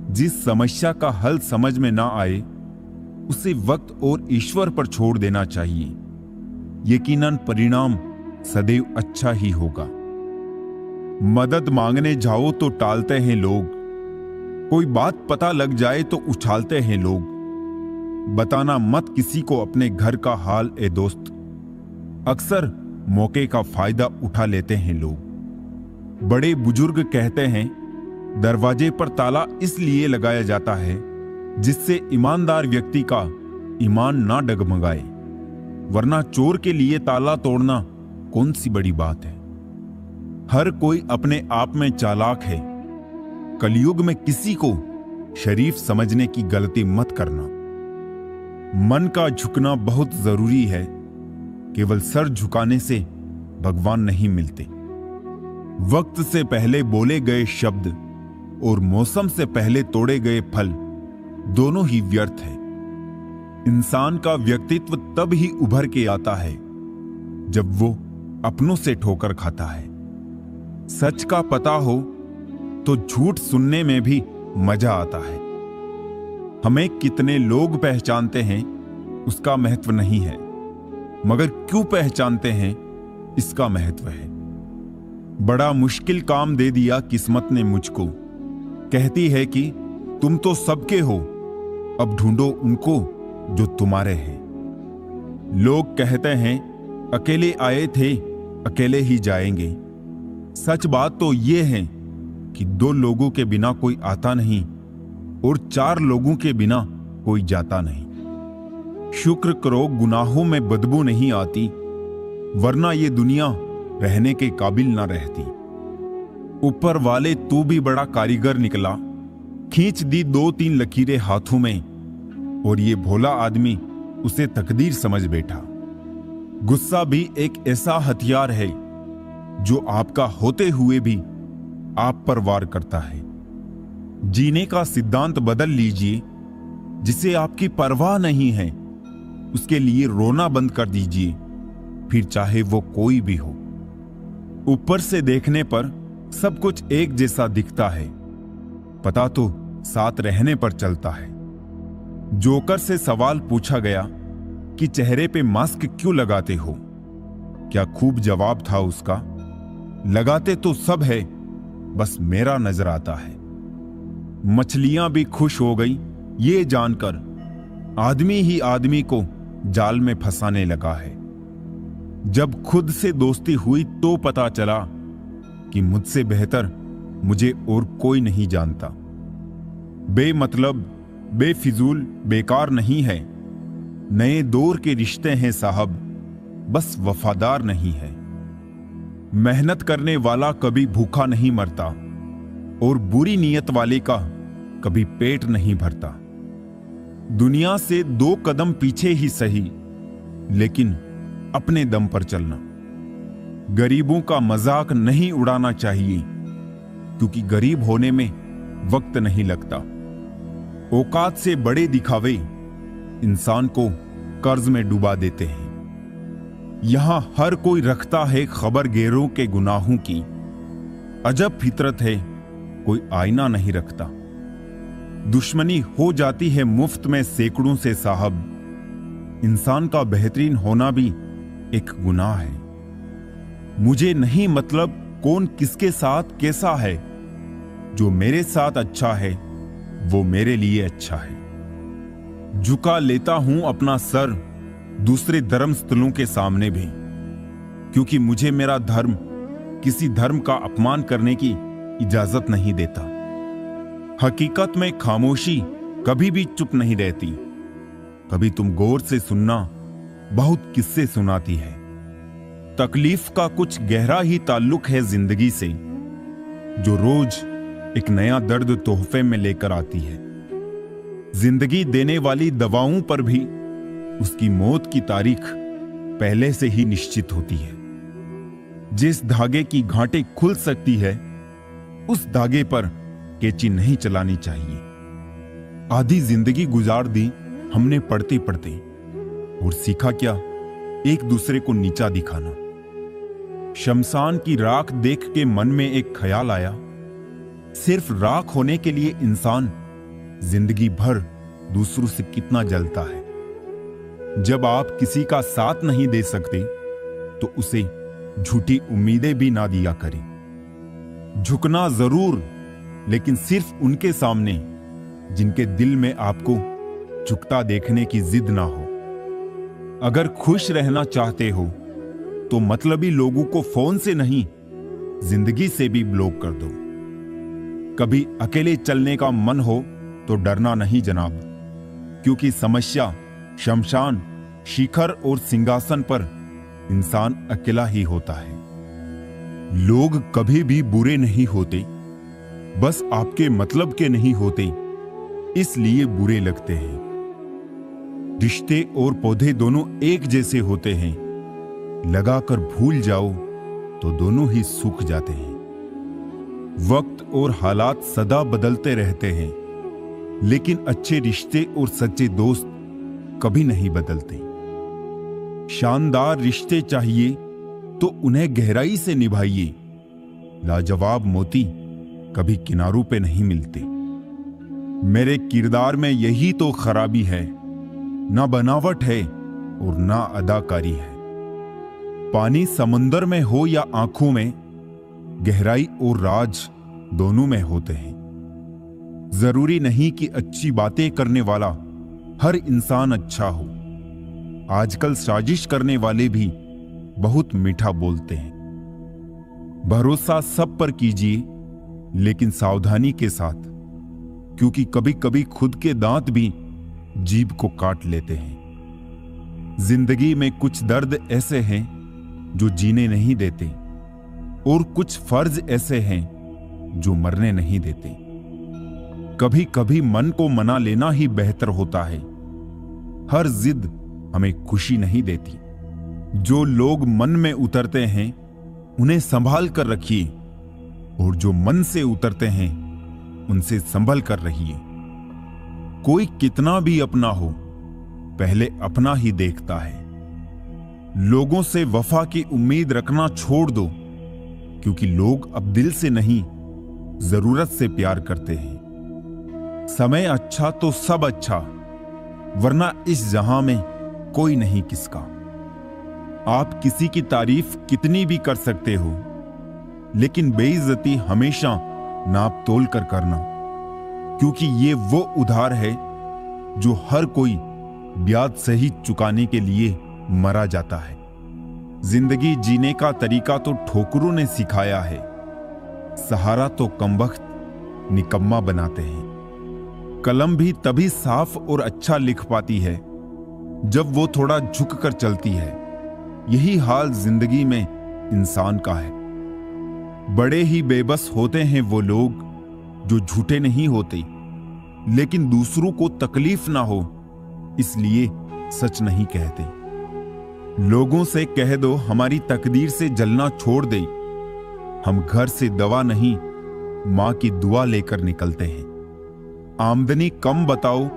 जिस समस्या का हल समझ में ना आए उसे वक्त और ईश्वर पर छोड़ देना चाहिए। यकीनन परिणाम सदैव अच्छा ही होगा। मदद मांगने जाओ तो टालते हैं लोग, कोई बात पता लग जाए तो उछालते हैं लोग। बताना मत किसी को अपने घर का हाल ए दोस्त, अक्सर मौके का फायदा उठा लेते हैं लोग। बड़े बुजुर्ग कहते हैं दरवाजे पर ताला इसलिए लगाया जाता है जिससे ईमानदार व्यक्ति का ईमान ना डगमगाए, वरना चोर के लिए ताला तोड़ना कौन सी बड़ी बात है। हर कोई अपने आप में चालाक है। कलयुग में किसी को शरीफ समझने की गलती मत करना। मन का झुकना बहुत जरूरी है, केवल सर झुकाने से भगवान नहीं मिलते। वक्त से पहले बोले गए शब्द और मौसम से पहले तोड़े गए फल दोनों ही व्यर्थ है। इंसान का व्यक्तित्व तब ही उभर के आता है जब वो अपनों से ठोकर खाता है। सच का पता हो तो झूठ सुनने में भी मजा आता है। हमें कितने लोग पहचानते हैं उसका महत्व नहीं है, मगर क्यों पहचानते हैं इसका महत्व है। बड़ा मुश्किल काम दे दिया किस्मत ने मुझको, कहती है कि तुम तो सबके हो, अब ढूंढो उनको जो तुम्हारे हैं। लोग कहते हैं अकेले आए थे अकेले ही जाएंगे। सच बात तो ये है कि 2 लोगों के बिना कोई आता नहीं और 4 लोगों के बिना कोई जाता नहीं। शुक्र करो गुनाहों में बदबू नहीं आती, वरना ये दुनिया रहने के काबिल ना रहती। ऊपर वाले तू भी बड़ा कारीगर निकला, खींच दी 2-3 लकीरें हाथों में और ये भोला आदमी उसे तकदीर समझ बैठा। गुस्सा भी एक ऐसा हथियार है जो आपका होते हुए भी आप पर वार करता है। जीने का सिद्धांत बदल लीजिए। जिसे आपकी परवाह नहीं है उसके लिए रोना बंद कर दीजिए, फिर चाहे वो कोई भी हो। ऊपर से देखने पर सब कुछ एक जैसा दिखता है, पता तो साथ रहने पर चलता है। जोकर से सवाल पूछा गया कि चेहरे पे मास्क क्यों लगाते हो? क्या खूब जवाब था उसका, लगाते तो सब है, बस मेरा नजर आता है। मछलियां भी खुश हो गई ये जानकर आदमी ही आदमी को जाल में फंसाने लगा है। जब खुद से दोस्ती हुई तो पता चला कि मुझसे बेहतर मुझे और कोई नहीं जानता। बेमतलब बेफिजूल बेकार नहीं है, नए दौर के रिश्ते हैं साहब, बस वफादार नहीं है। मेहनत करने वाला कभी भूखा नहीं मरता और बुरी नीयत वाले का कभी पेट नहीं भरता। दुनिया से 2 कदम पीछे ही सही, लेकिन अपने दम पर चलना। गरीबों का मजाक नहीं उड़ाना चाहिए, क्योंकि गरीब होने में वक्त नहीं लगता। औकात से बड़े दिखावे इंसान को कर्ज में डुबा देते हैं। यहां हर कोई रखता है खबर गैरों के गुनाहों की। अजब फितरत है, कोई आईना नहीं रखता। दुश्मनी हो जाती है मुफ्त में सैकड़ों से साहब। इंसान का बेहतरीन होना भी एक गुनाह है। मुझे नहीं मतलब कौन किसके साथ कैसा है, जो मेरे साथ अच्छा है वो मेरे लिए अच्छा है। झुका लेता हूं अपना सर दूसरे धर्म स्थलों के सामने भी, क्योंकि मुझे मेरा धर्म किसी धर्म का अपमान करने की इजाजत नहीं देता। हकीकत में खामोशी कभी भी चुप नहीं रहती। कभी तुम गौर से सुनना बहुत किस्से सुनाती है। तकलीफ का कुछ गहरा ही ताल्लुक है जिंदगी से, जो रोज एक नया दर्द तोहफे में लेकर आती है। जिंदगी देने वाली दवाओं पर भी उसकी मौत की तारीख पहले से ही निश्चित होती है। जिस धागे की गांठें खुल सकती है उस धागे पर कैंची नहीं चलानी चाहिए। आधी जिंदगी गुजार दी हमने पढ़ते पढ़ते, और सीखा क्या, एक दूसरे को नीचा दिखाना। शमशान की राख देख के मन में एक ख्याल आया, सिर्फ राख होने के लिए इंसान जिंदगी भर दूसरों से कितना जलता है। जब आप किसी का साथ नहीं दे सकते तो उसे झूठी उम्मीदें भी ना दिया करें। झुकना जरूर, लेकिन सिर्फ उनके सामने जिनके दिल में आपको झुकता देखने की जिद ना हो। अगर खुश रहना चाहते हो तो मतलबी लोगों को फोन से नहीं, जिंदगी से भी ब्लॉक कर दो। कभी अकेले चलने का मन हो तो डरना नहीं जनाब, क्योंकि समस्या, शमशान, शिखर और सिंहासन पर इंसान अकेला ही होता है। लोग कभी भी बुरे नहीं होते, बस आपके मतलब के नहीं होते, इसलिए बुरे लगते हैं। रिश्ते और पौधे दोनों एक जैसे होते हैं, लगाकर भूल जाओ तो दोनों ही सूख जाते हैं। वक्त और हालात सदा बदलते रहते हैं, लेकिन अच्छे रिश्ते और सच्चे दोस्त कभी नहीं बदलते। शानदार रिश्ते चाहिए तो उन्हें गहराई से निभाइए। लाजवाब मोती कभी किनारों पे नहीं मिलते। मेरे किरदार में यही तो खराबी है, ना बनावट है और ना अदाकारी है। पानी समंदर में हो या आंखों में, गहराई और राज दोनों में होते हैं। जरूरी नहीं कि अच्छी बातें करने वाला हर इंसान अच्छा हो। आजकल साजिश करने वाले भी बहुत मीठा बोलते हैं। भरोसा सब पर कीजिए, लेकिन सावधानी के साथ, क्योंकि कभी कभी खुद के दांत भी जीभ को काट लेते हैं। जिंदगी में कुछ दर्द ऐसे हैं जो जीने नहीं देते, और कुछ फर्ज ऐसे हैं जो मरने नहीं देते। कभी कभी मन को मना लेना ही बेहतर होता है। हर जिद हमें खुशी नहीं देती। जो लोग मन में उतरते हैं उन्हें संभाल कर रखिए, और जो मन से उतरते हैं उनसे संभल कर रहिए। कोई कितना भी अपना हो, पहले अपना ही देखता है। लोगों से वफा की उम्मीद रखना छोड़ दो, क्योंकि लोग अब दिल से नहीं, जरूरत से प्यार करते हैं। समय अच्छा तो सब अच्छा, वरना इस जहां में कोई नहीं किसका। आप किसी की तारीफ कितनी भी कर सकते हो, लेकिन बेइज्जती हमेशा नाप तोल कर करना, क्योंकि ये वो उधार है जो हर कोई ब्याज सही चुकाने के लिए मरा जाता है। जिंदगी जीने का तरीका तो ठोकरों ने सिखाया है, सहारा तो कमबख्त निकम्मा बनाते हैं। कलम भी तभी साफ और अच्छा लिख पाती है जब वो थोड़ा झुक कर चलती है। यही हाल जिंदगी में इंसान का है। बड़े ही बेबस होते हैं वो लोग जो झूठे नहीं होते, लेकिन दूसरों को तकलीफ ना हो इसलिए सच नहीं कहते। लोगों से कह दो हमारी तकदीर से जलना छोड़ दे, हम घर से दवा नहीं मां की दुआ लेकर निकलते हैं। आमदनी कम बताओ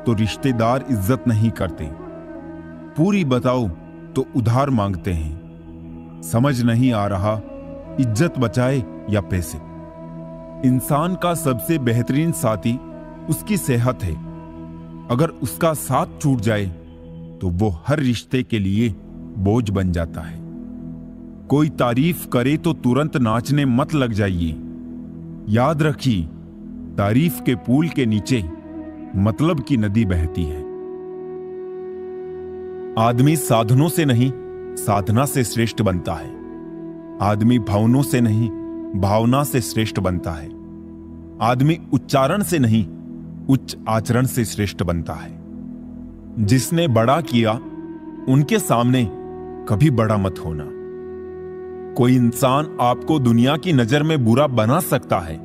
तो रिश्तेदार इज्जत नहीं करते, पूरी बताओ तो उधार मांगते हैं। समझ नहीं आ रहा इज्जत बचाए या पैसे। इंसान का सबसे बेहतरीन साथी उसकी सेहत है। अगर उसका साथ छूट जाए तो वो हर रिश्ते के लिए बोझ बन जाता है। कोई तारीफ करे तो तुरंत नाचने मत लग जाइए। याद रखिए, तारीफ के पुल के नीचे मतलब की नदी बहती है। आदमी साधनों से नहीं, साधना से श्रेष्ठ बनता है। आदमी भावनों से नहीं, भावना से श्रेष्ठ बनता है। आदमी उच्चारण से नहीं, उच्च आचरण से श्रेष्ठ बनता है। जिसने बड़ा किया उनके सामने कभी बड़ा मत होना। कोई इंसान आपको दुनिया की नजर में बुरा बना सकता है,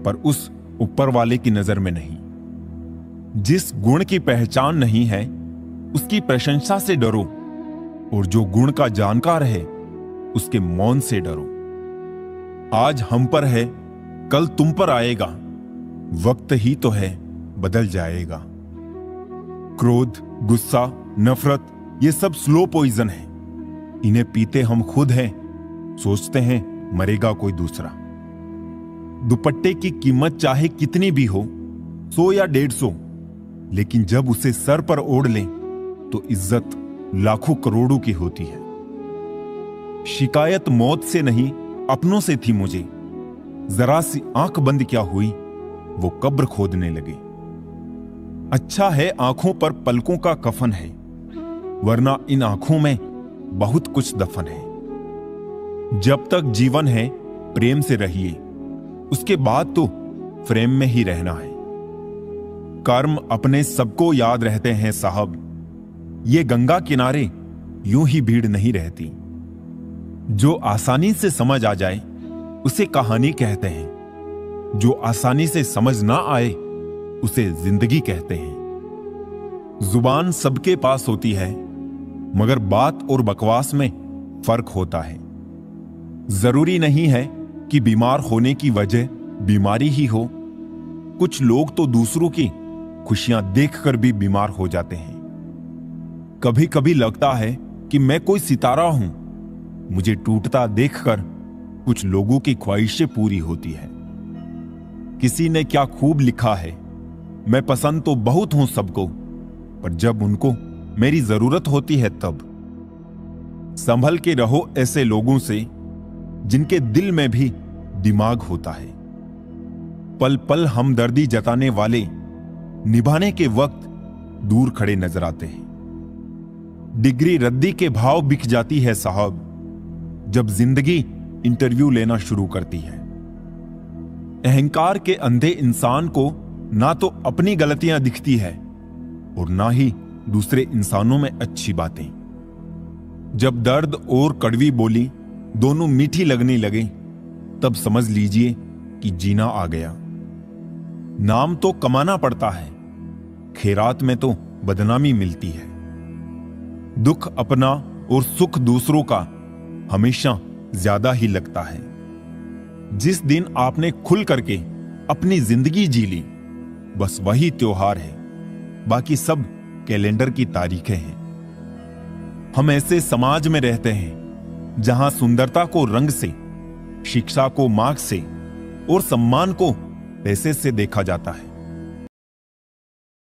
पर उस ऊपर वाले की नजर में नहीं। जिस गुण की पहचान नहीं है उसकी प्रशंसा से डरो, और जो गुण का जानकार है उसके मौन से डरो। आज हम पर है, कल तुम पर आएगा। वक्त ही तो है, बदल जाएगा। क्रोध, गुस्सा, नफरत ये सब स्लो पॉइजन है। इन्हें पीते हम खुद हैं, सोचते हैं मरेगा कोई दूसरा। दुपट्टे की कीमत चाहे कितनी भी हो, 100 या 150, लेकिन जब उसे सर पर ओढ़ लें तो इज्जत लाखों करोड़ों की होती है। शिकायत मौत से नहीं, अपनों से थी मुझे। जरा सी आंख बंद क्या हुई, वो कब्र खोदने लगे। अच्छा है आंखों पर पलकों का कफन है, वरना इन आंखों में बहुत कुछ दफन है। जब तक जीवन है प्रेम से रहिए, उसके बाद तो फ्रेम में ही रहना है। कर्म अपने सबको याद रहते हैं साहब, ये गंगा किनारे यूं ही भीड़ नहीं रहती। जो आसानी से समझ आ जाए उसे कहानी कहते हैं, जो आसानी से समझ ना आए उसे जिंदगी कहते हैं। जुबान सबके पास होती है, मगर बात और बकवास में फर्क होता है। जरूरी नहीं है कि बीमार होने की वजह बीमारी ही हो। कुछ लोग तो दूसरों की खुशियां देखकर भी बीमार हो जाते हैं। कभी कभी लगता है कि मैं कोई सितारा हूं, मुझे टूटता देखकर कुछ लोगों की ख्वाहिशें पूरी होती है। किसी ने क्या खूब लिखा है, मैं पसंद तो बहुत हूं सबको, पर जब उनको मेरी जरूरत होती है तब। संभल के रहो ऐसे लोगों से जिनके दिल में भी दिमाग होता है। पल पल हमदर्दी जताने वाले निभाने के वक्त दूर खड़े नजर आते हैं। डिग्री रद्दी के भाव बिक जाती है साहब, जब जिंदगी इंटरव्यू लेना शुरू करती है। अहंकार के अंधे इंसान को ना तो अपनी गलतियां दिखती है और ना ही दूसरे इंसानों में अच्छी बातें। जब दर्द और कड़वी बोली दोनों मीठी लगने लगे, तब समझ लीजिए कि जीना आ गया। नाम तो कमाना पड़ता है, खैरात में तो बदनामी मिलती है। दुख अपना और सुख दूसरों का हमेशा ज्यादा ही लगता है। जिस दिन आपने खुल करके अपनी जिंदगी जी ली, बस वही त्योहार है, बाकी सब कैलेंडर की तारीखें हैं। हम ऐसे समाज में रहते हैं जहां सुंदरता को रंग से, शिक्षा को मार्क्स से और सम्मान को पैसे से देखा जाता है।